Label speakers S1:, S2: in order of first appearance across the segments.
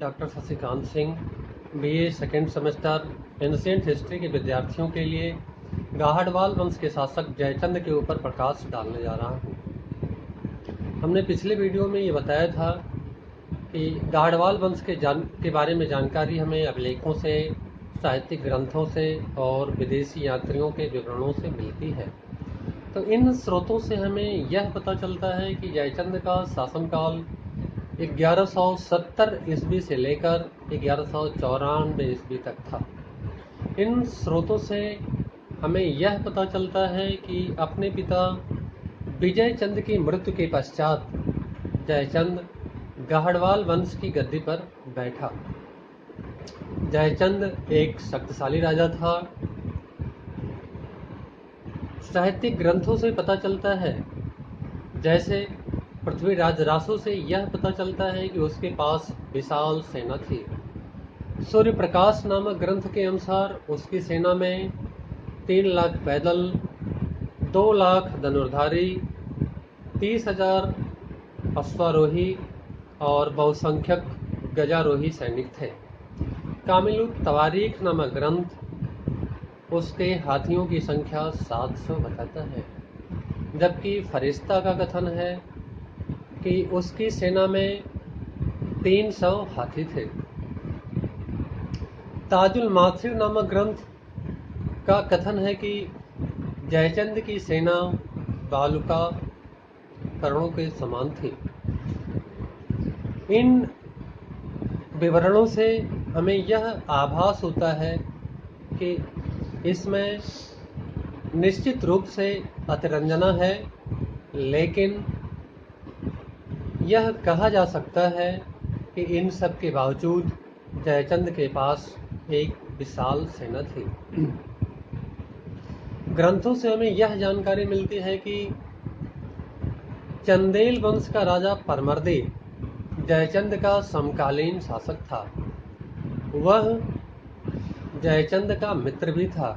S1: Doctor Shashikant Singh, BA second semester, ancient history के विद्यार्थियों के लिए गाहड़वाल वंश के शासक जयचंद के ऊपर प्रकाश डालने जा रहा हूँ। हमने पिछले वीडियो में ये बताया था कि गाहड़वाल वंश के बारे में जानकारी हमें अभिलेखों से, साहित्यिक ग्रंथों से और विदेशी यात्रियों के विवरणों से मिलती है। तो इन स्रोतों से हमें यह पता चलता है कि जयचंद का शासनकाल 1170 ईस्वी से लेकर 1194 ईस्वी तक था। इन स्रोतों से हमें यह पता चलता है कि अपने पिता विजय चंद की मृत्यु के पश्चात जयचंद गाहड़वाल वंश की गद्दी पर बैठा। जयचंद एक शक्तिशाली राजा था। साहित्यिक ग्रंथों से पता चलता है, जैसे पृथ्वीराज रासो से यह पता चलता है कि उसके पास विशाल सेना थी। सूर्य प्रकाश नामक ग्रंथ के अनुसार उसकी सेना में 3 लाख पैदल, 2 लाख धनुर्धारी, 30,000 अश्वारोही और बहुसंख्यक गजारोही सैनिक थे। कामिलुत तवारीख नामक ग्रंथ उसके हाथियों की संख्या 700 बताता है, जबकि फरिश्ता का कथन है कि उसकी सेना में 300 हाथी थे। ताजुल मासिर नामक ग्रंथ का कथन है कि जयचंद की सेना बालुका करणों के समान थी। इन विवरणों से हमें यह आभास होता है कि इसमें निश्चित रूप से अतिरंजना है, लेकिन यह कहा जा सकता है कि इन सब के बावजूद जयचंद के पास एक विशाल सेना थी। ग्रंथों से हमें यह जानकारी मिलती है कि चंदेल वंश का राजा परमर्दी जयचंद का समकालीन शासक था। वह जयचंद का मित्र भी था,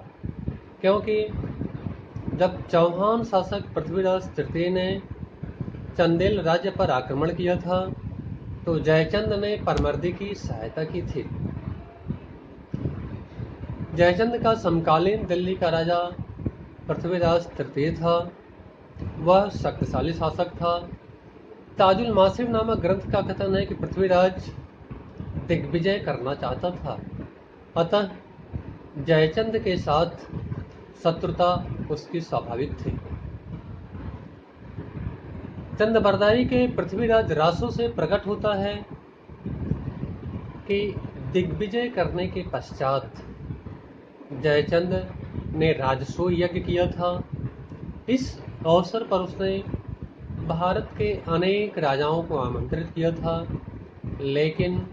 S1: क्योंकि जब चौहान शासक पृथ्वीराज तृतीय ने चंदेल राज्य पर आक्रमण किया था तो जयचंद ने परमर्दी की सहायता की थी। जयचंद का समकालीन दिल्ली का राजा पृथ्वीराज तृतीय था। वह शक्तिशाली शासक था। ताजुल मासिर नामक ग्रंथ का कथन है कि पृथ्वीराज दिग्विजय करना चाहता था, अतः जयचंद के साथ शत्रुता उसकी स्वाभाविक थी। चंदबरदाई के पृथ्वीराज रासो से प्रकट होता है कि दिग्विजय करने के पश्चात जयचंद ने राजसूय यज्ञ किया था। इस अवसर पर उसने भारत के अनेक राजाओं को आमंत्रित किया था, लेकिन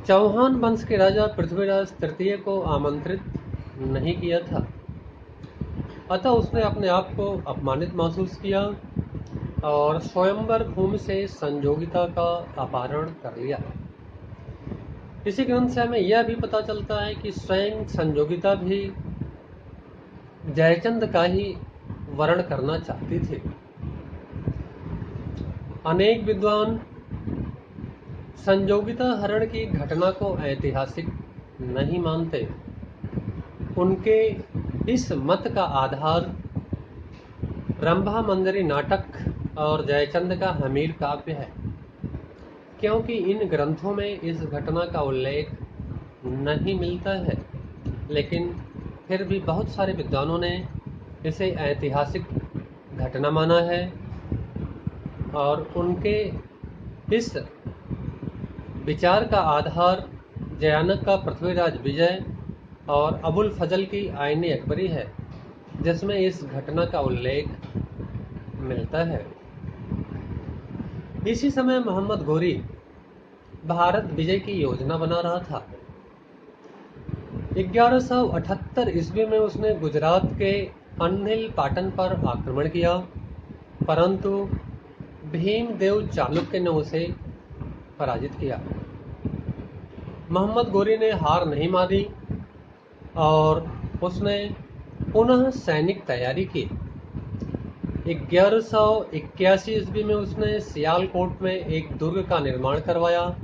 S1: चौहान वंश के राजा पृथ्वीराज तृतीय को आमंत्रित नहीं किया था। अतः उसने अपने आप को अपमानित महसूस किया और स्वयंवर भूमि से संजोगिता का अपहरण कर लिया। इसी ग्रंथ से हमें यह भी पता चलता है कि स्वयं संजोगिता भी जयचंद का ही वर्ण करना चाहती थी। अनेक विद्वान संजोगिता हरण की घटना को ऐतिहासिक नहीं मानते। उनके इस मत का आधार रंभा मंजरी नाटक और जयचंद का हमीर काव्य है, क्योंकि इन ग्रंथों में इस घटना का उल्लेख नहीं मिलता है, लेकिन फिर भी बहुत सारे विद्वानों ने इसे ऐतिहासिक घटना माना है और उनके इस विचार का आधार जयानक का पृथ्वीराज विजय और अबुल फजल की आईने अकबरी है, जिसमें इस घटना का उल्लेख मिलता है। इसी समय मोहम्मद घोरी भारत विजय की योजना बना रहा था। 1178 ईस्वी में उसने गुजरात के अन्हिल पाटन पर आक्रमण किया, परंतु भीमदेव चालुक्य ने उसे पराजित किया। मोहम्मद घोरी ने हार नहीं मानी और उसने पुनः सैनिक तैयारी की। 1181 ईस्वी में उसने सियालकोट में एक दुर्ग का निर्माण करवाया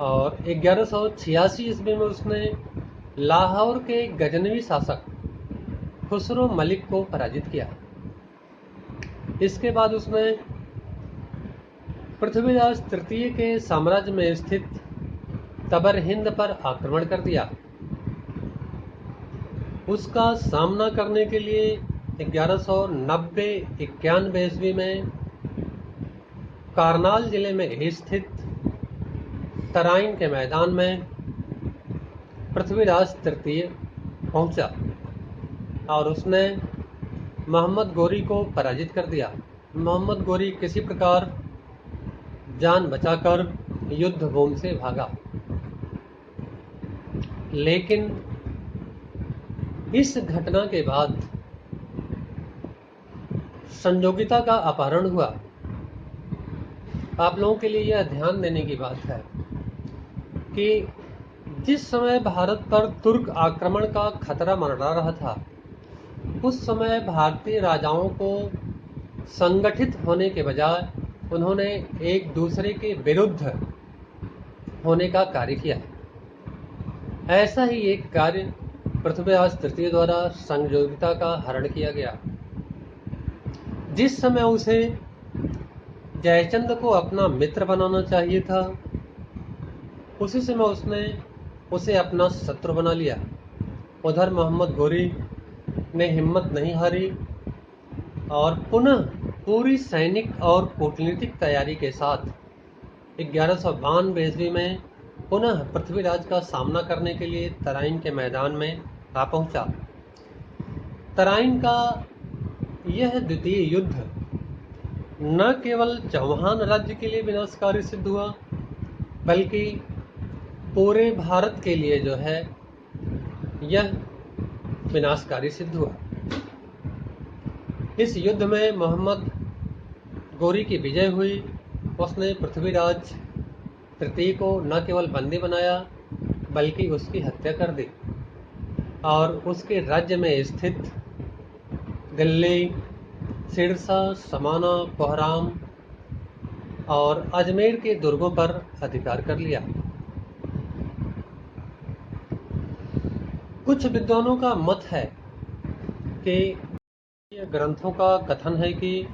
S1: और 1186 ईस्वी में उसने लाहौर के गजनवी शासक खुसरो मलिक को पराजित किया। इसके बाद उसने पृथ्वीराज तृतीय के साम्राज्य में स्थित तबर हिंद पर आक्रमण कर दिया। उसका सामना करने के लिए 1190-91 ईस्वी में कारनाल जिले में स्थित तराइन के मैदान में पृथ्वीराज तृतीय पहुंचा और उसने मोहम्मद गोरी को पराजित कर दिया। मोहम्मद गोरी किसी प्रकार जान बचाकर युद्ध भूमि से भागा, लेकिन इस घटना के बाद संयोगिता का अपहरण हुआ। आप लोगों के लिए यह ध्यान देने की बात है कि जिस समय भारत पर तुर्क आक्रमण का खतरा मंडरा रहा था, उस समय भारतीय राजाओं को संगठित होने के बजाय उन्होंने एक दूसरे के विरुद्ध होने का कार्य किया। ऐसा ही एक कार्य पृथ्वीराज तृतीय द्वारा संयोगिता का हरण किया गया। जिस समय उसे जयचंद को अपना मित्र बनाना चाहिए था, उसी समय उसने उसे अपना शत्रु बना लिया। उधर मोहम्मद गोरी ने हिम्मत नहीं हारी और पुनः पूरी सैनिक और कूटनीतिक तैयारी के साथ 1192 ईस्वी में पुनः पृथ्वीराज का सामना करने के लिए तराइन के मैदान में आ पहुंचा। तराइन का यह द्वितीय युद्ध न केवल चौहान राज्य के लिए विनाशकारी सिद्ध हुआ, बल्कि पूरे भारत के लिए जो है यह विनाशकारी सिद्ध हुआ। इस युद्ध में मोहम्मद गोरी की विजय हुई। उसने पृथ्वीराज तृतीय को न केवल बंदी बनाया, बल्कि उसकी हत्या कर दी और उसके राज्य में स्थित दिल्ली, सिरसा, समाना, कोहराम और अजमेर के दुर्गों पर अधिकार कर लिया। कुछ विद्वानों का मत है कि ग्रंथों का कथन है कि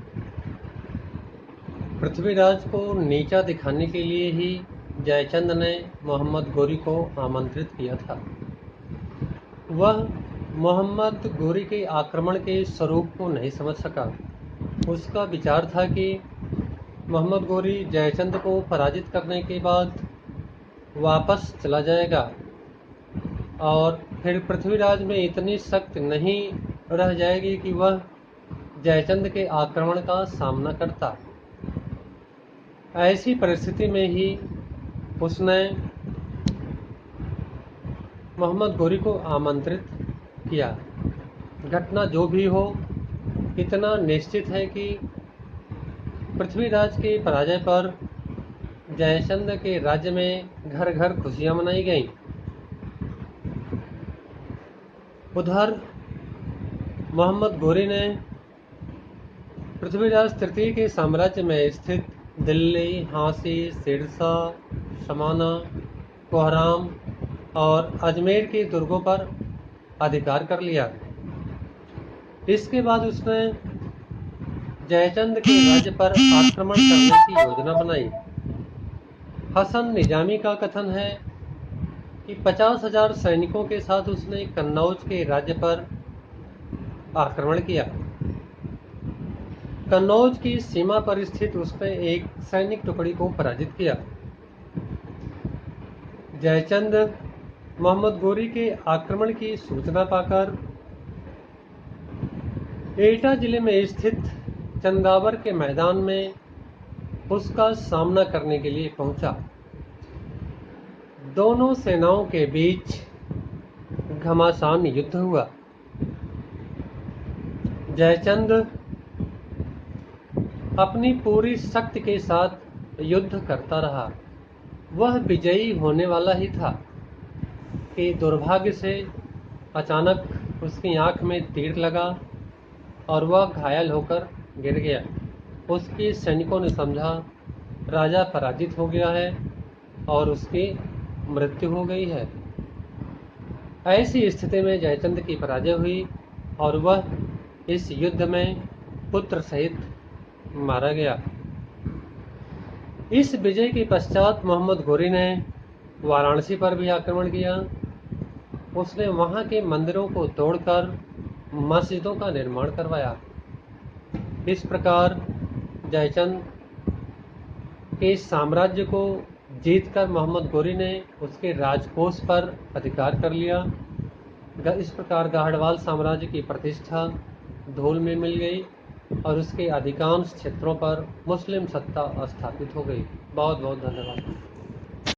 S1: पृथ्वीराज को नीचा दिखाने के लिए ही जयचंद ने मोहम्मद गोरी को आमंत्रित किया था। वह मोहम्मद गोरी के आक्रमण के स्वरूप को नहीं समझ सका। उसका विचार था कि मोहम्मद गोरी जयचंद को पराजित करने के बाद वापस चला जाएगा और फिर पृथ्वीराज में इतनी शक्ति नहीं रह जाएगी कि वह जयचंद के आक्रमण का सामना करता। ऐसी परिस्थिति में ही उसने मोहम्मद गोरी को आमंत्रित किया। घटना जो भी हो, इतना निश्चित है कि पृथ्वीराज के पराजय पर जयचंद के राज्य में घर घर खुशियां मनाई गईं। उधर मोहम्मद गोरी ने पृथ्वीराज तृतीय के साम्राज्य में स्थित दिल्ली, झांसी, सिरसा, समाना, कोहराम और अजमेर के दुर्गों पर अधिकार कर लिया। इसके बाद उसने जयचंद के राज्य पर आक्रमण करने की योजना बनाई। हसन निजामी का कथन है कि 50,000 सैनिकों के साथ उसने कन्नौज के राज्य पर आक्रमण किया। कन्नौज की सीमा पर स्थित उसने एक सैनिक टुकड़ी को पराजित किया। जयचंद मोहम्मद गोरी के आक्रमण की सूचना पाकर एटा जिले में स्थित चंदावर के मैदान में उसका सामना करने के लिए पहुंचा। दोनों सेनाओं के बीच घमासान युद्ध हुआ। जयचंद अपनी पूरी शक्ति के साथ युद्ध करता रहा। वह विजयी होने वाला ही था कि दुर्भाग्य से अचानक उसकी आंख में तीर लगा और वह घायल होकर गिर गया। उसके सैनिकों ने समझा राजा पराजित हो गया है और उसकी मृत्यु हो गई है। ऐसी स्थिति में जयचंद की पराजय हुई और वह इस युद्ध में पुत्र सहित मारा गया। इस विजय के पश्चात मोहम्मद घोरी ने वाराणसी पर भी आक्रमण किया। उसने वहां के मंदिरों को तोड़कर मस्जिदों का निर्माण करवाया। इस प्रकार जयचंद के साम्राज्य को जीतकर मोहम्मद घोरी ने उसके राजकोष पर अधिकार कर लिया। इस प्रकार गाहड़वाल साम्राज्य की प्रतिष्ठा धूल में मिल गई और उसके अधिकांश क्षेत्रों पर मुस्लिम सत्ता स्थापित हो गई। बहुत बहुत धन्यवाद।